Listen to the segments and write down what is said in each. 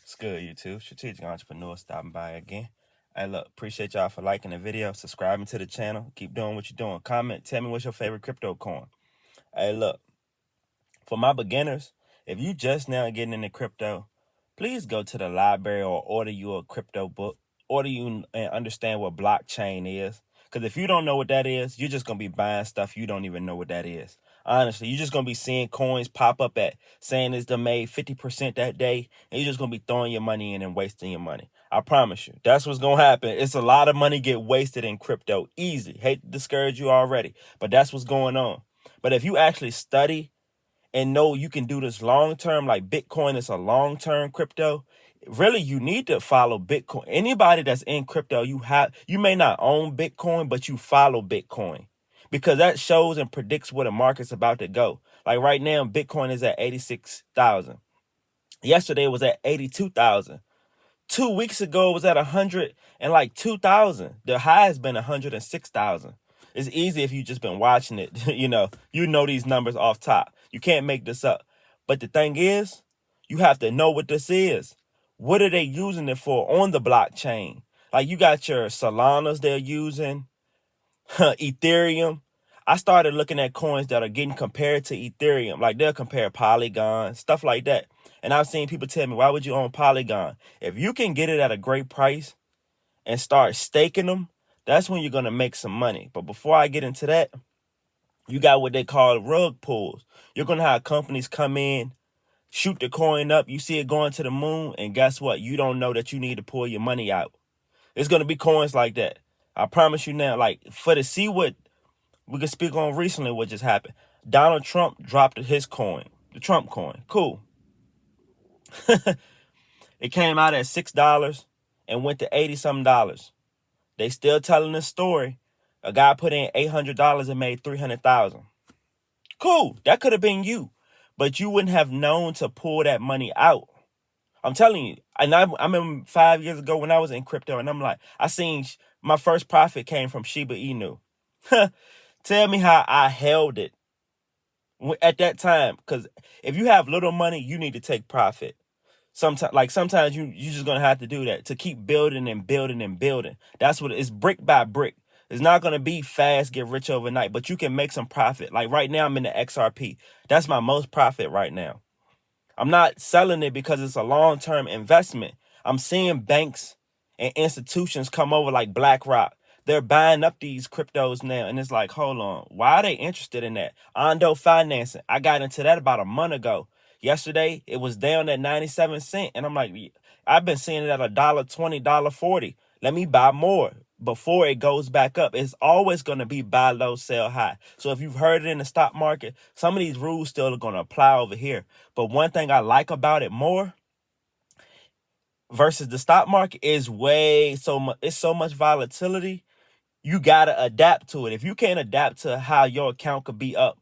It's good, YouTube. Strategic Entrepreneur stopping by again. Hey, look, appreciate y'all for liking the video, subscribing to the channel. Keep doing what you're doing. Comment, tell me what's your favorite crypto coin. Hey, look, for my beginners, if you just now getting into crypto, please go to the library or order you a crypto book. Order you and understand what blockchain is. Because if you don't know what that is, you're just going to be buying stuff you don't even know what that is. Honestly, you're just going to be seeing coins pop up at saying it's done made 50% that day, and you're just going to be throwing your money in and wasting your money. I promise you, that's what's going to happen. It's a lot of money get wasted in crypto. Easy. Hate to discourage you already, but that's what's going on. But if you actually study and know you can do this long term, like Bitcoin is a long term crypto, really you need to follow Bitcoin. Anybody that's in crypto, you may not own Bitcoin, but you follow Bitcoin because that shows and predicts where the market's about to go. Like right now, Bitcoin is at 86,000. Yesterday it was at 82,000. 2 weeks ago it was at 102,000. The high has been 106,000. It's easy if you just been watching it. you know these numbers off top. You can't make this up. But the thing is, you have to know what this is. What are they using it for on the blockchain? Like you got your Solanas they're using, Ethereum. I started looking at coins that are getting compared to Ethereum. Like they'll compare Polygon, stuff like that. And I've seen people tell me, why would you own Polygon? If you can get it at a great price and start staking them, that's when you're going to make some money. But before I get into that, you got what they call rug pulls. You're going to have companies come in, shoot the coin up, you see it going to the moon, and guess what? You don't know that you need to pull your money out. It's going to be coins like that. I promise you now, like for to see what we can speak on recently what just happened. Donald Trump dropped his coin, the Trump coin. Cool. It came out at $6 and went to 80-something dollars. They still telling this story. A guy put in $800 and made $300,000. Cool. That could have been you, but you wouldn't have known to pull that money out. I'm telling you. And I remember 5 years ago when I was in crypto, and I'm like, I seen my first profit came from Shiba Inu. Tell me how I held it at that time, because if you have little money, you need to take profit. Sometimes you just gonna have to do that to keep building and building and building. That's what it's, brick by brick. It's not gonna be fast, get rich overnight, but you can make some profit. Like right now, I'm in the XRP. That's my most profit right now. I'm not selling it because it's a long-term investment. I'm seeing banks and institutions come over like BlackRock. They're buying up these cryptos now. And it's like, hold on, why are they interested in that? Ondo financing. I got into that about a month ago. Yesterday, it was down at 97 cents. And I'm like, I've been seeing it at $1.20, $1.40. Let me buy more before it goes back up. It's always going to be buy low, sell high. So if you've heard it in the stock market, some of these rules still are going to apply over here. But one thing I like about it more versus the stock market is it's so much volatility. You got to adapt to it. If you can't adapt to how your account could be up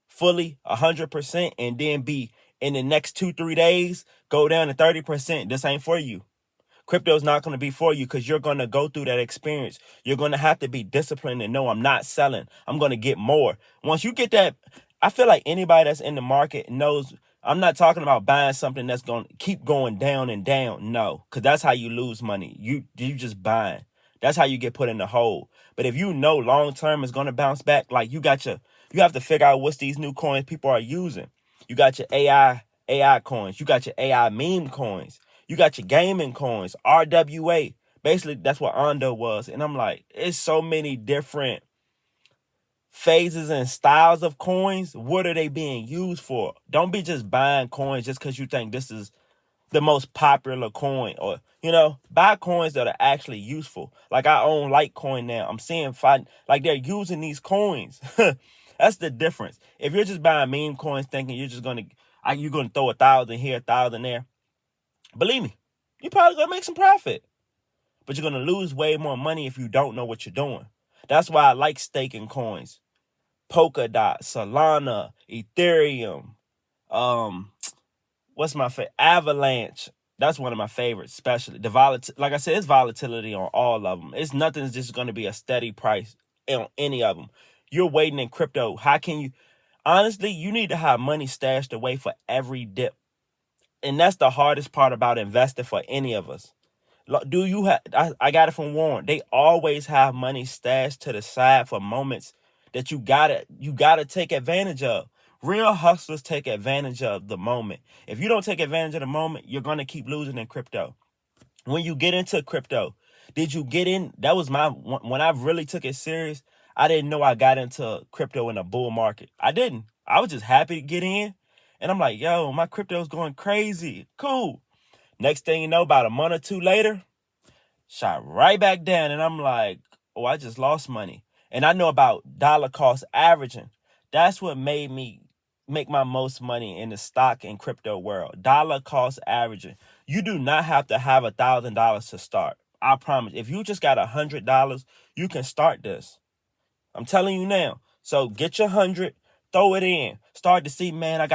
fully 100% and then be in the next 2-3 days, go down to 30%, this ain't for you. Crypto is not going to be for you because you're going to go through that experience. You're going to have to be disciplined and know I'm not selling. I'm going to get more. Once you get that, I feel like anybody that's in the market knows I'm not talking about buying something that's going to keep going down and down. No, because that's how you lose money. You just buying. That's how you get put in the hole. But if you know long term is going to bounce back, like you have to figure out what's these new coins people are using. You got your AI coins. You got your AI meme coins. You got your gaming coins, RWA. Basically, that's what Ondo was. And I'm like, it's so many different phases and styles of coins. What are they being used for? Don't be just buying coins just because you think this is the most popular coin, or buy coins that are actually useful. Like I own Litecoin now. I'm seeing like they're using these coins. That's the difference. If you're just buying meme coins thinking you're gonna throw 1,000 here, 1,000 there, believe me, you're probably gonna make some profit, but you're gonna lose way more money if you don't know what you're doing. That's why I like staking coins. Polkadot, Solana, Ethereum, what's my favorite? Avalanche. That's one of my favorites, especially like I said, it's volatility on all of them. It's nothing's just going to be a steady price on any of them. You're waiting in crypto. How can you? Honestly, you need to have money stashed away for every dip. And that's the hardest part about investing for any of us. Do you have? I got it from Warren. They always have money stashed to the side for moments that you gotta take advantage of. Real hustlers take advantage of the moment. If you don't take advantage of the moment, you're gonna keep losing in crypto. When you get into crypto, did you get in? That was when I really took it serious. I didn't know I got into crypto in a bull market. I didn't. I was just happy to get in. And I'm like, yo, my crypto's going crazy. Cool. Next thing you know, about a month or two later, shot right back down. And I'm like, oh, I just lost money. And I know about dollar cost averaging. That's what made me make my most money in the stock and crypto world. Dollar cost averaging. You do not have to have $1,000 to start. I promise. If you just got $100, you can start this. I'm telling you now. So get your 100, throw it in. Start to see, man,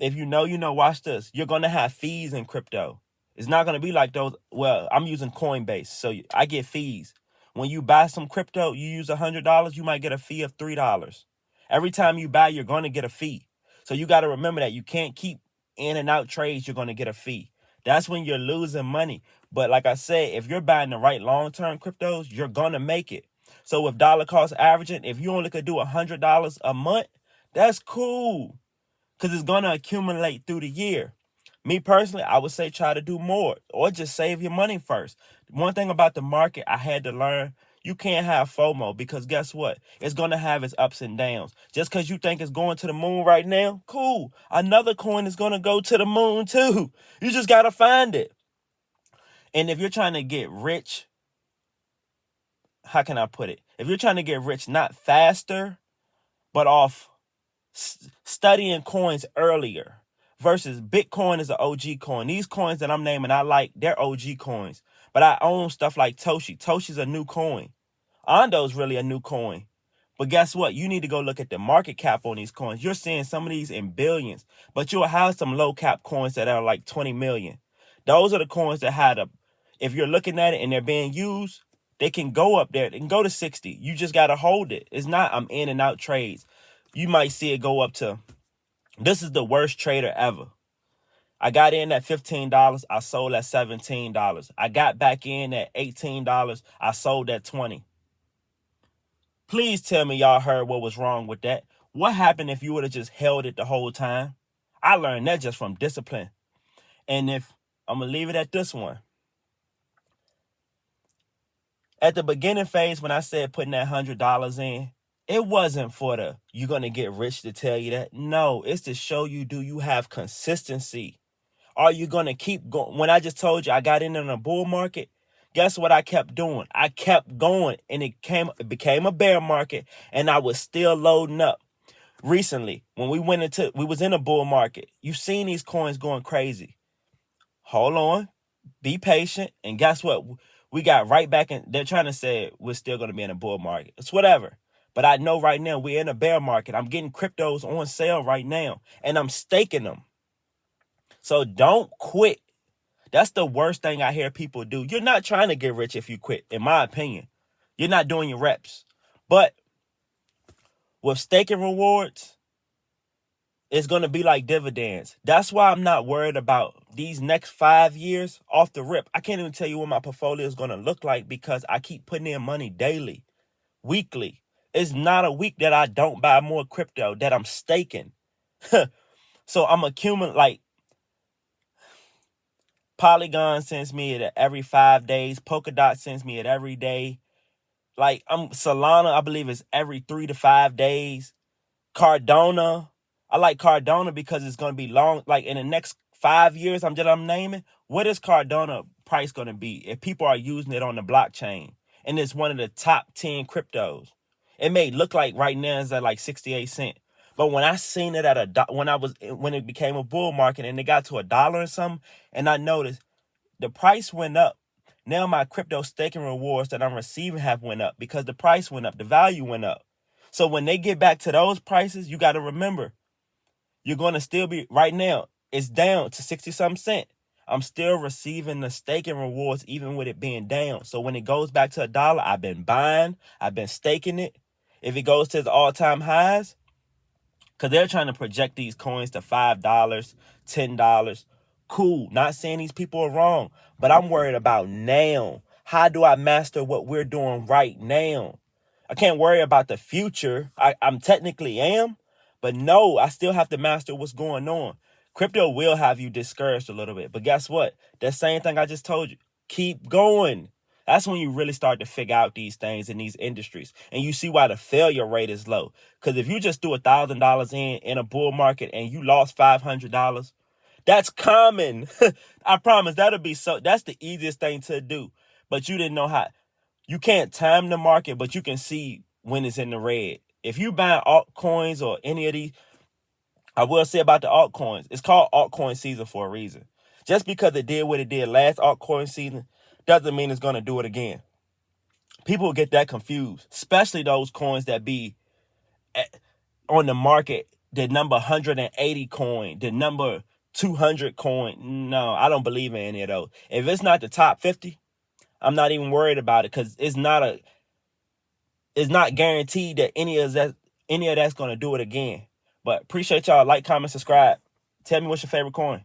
if you know, watch this. You're going to have fees in crypto. It's not going to be like those. Well, I'm using Coinbase, so I get fees. When you buy some crypto, you use $100, you might get a fee of $3. Every time you buy, you're going to get a fee. So you got to remember that you can't keep in and out trades. You're going to get a fee. That's when you're losing money. But like I said, if you're buying the right long-term cryptos, you're going to make it. So with dollar cost averaging, if you only could do $100 a month, that's cool, because it's going to accumulate through the year. Me personally, I would say try to do more or just save your money first. One thing about the market I had to learn, you can't have FOMO, because guess what? It's going to have its ups and downs. Just because you think it's going to the moon right now, cool. Another coin is going to go to the moon too. You just got to find it. And if you're trying to get rich, how can I put it? If you're trying to get rich, not faster, but off studying coins earlier, versus Bitcoin is an OG coin. These coins that I'm naming, I like, they're OG coins. But I own stuff like Toshi. Toshi's a new coin. Ondo's really a new coin. But guess what? You need to go look at the market cap on these coins. You're seeing some of these in billions, but you'll have some low cap coins that are like 20 million. Those are the coins that had if you're looking at it and they're being used, they can go up there. They can go to 60. You just got to hold it. It's not I'm in and out trades. You might see it go up to, this is the worst trader ever. I got in at $15. I sold at $17. I got back in at $18. I sold at $20. Please tell me y'all heard what was wrong with that. What happened if you would have just held it the whole time? I learned that just from discipline. And if I'm going to leave it at this one. At the beginning phase, when I said putting that $100 in, it wasn't for you're going to get rich to tell you that. No, it's to show you, do you have consistency? Are you going to keep going? When I just told you I got in a bull market, guess what I kept doing? I kept going, and it became a bear market, and I was still loading up. Recently, when we was in a bull market, you've seen these coins going crazy. Hold on, be patient, and guess what? We got right back in. They're trying to say we're still going to be in a bull market. It's whatever. But I know right now we're in a bear market. I'm getting cryptos on sale right now, and I'm staking them. So don't quit. That's the worst thing I hear people do. You're not trying to get rich if you quit, in my opinion. You're not doing your reps. But with staking rewards, it's going to be like dividends. That's why I'm not worried about these next 5 years off the rip. I can't even tell you what my portfolio is going to look like, because I keep putting in money daily, weekly. It's not a week that I don't buy more crypto that I'm staking. So I'm accumulating, like, Polygon sends me it every 5 days. Polkadot sends me it every day. Like, Solana, I believe, is every 3 to 5 days. Cardano, I like Cardano because it's going to be long. Like, in the next 5 years, I'm naming, what is Cardano price going to be if people are using it on the blockchain? And it's one of the top 10 cryptos. It may look like right now it's at like 68 cents. But when I seen it when it became a bull market and it got to $1 or something, and I noticed the price went up. Now my crypto staking rewards that I'm receiving have went up because the price went up, the value went up. So when they get back to those prices, you got to remember, you're going to still be, right now, it's down to 60-something cents. I'm still receiving the staking rewards even with it being down. So when it goes back to $1, I've been buying, I've been staking it. If it goes to its all-time highs, because they're trying to project these coins to $5, $10. Cool. Not saying these people are wrong, but I'm worried about now. How do I master what we're doing right now? I can't worry about the future. I'm technically am, but no, I still have to master what's going on. Crypto will have you discouraged a little bit, but guess what? That same thing I just told you, keep going. That's when you really start to figure out these things in these industries, and you see why the failure rate is low. Because if you just threw $1,000 in a bull market and you lost $500, that's common. I promise that'll be so. That's the easiest thing to do, but you didn't know how. You can't time the market, but you can see when it's in the red. If you buy altcoins or any of these, I will say about the altcoins, it's called altcoin season for a reason. Just because it did what it did last altcoin season doesn't mean it's going to do it again. People get that confused, especially those coins that be on the market, the number 180 coin, the number 200 coin. No, I don't believe in any of those. If it's not the top 50, I'm not even worried about it because it's not guaranteed that any of that's going to do it again. But appreciate y'all. Like, comment, subscribe. Tell me what's your favorite coin.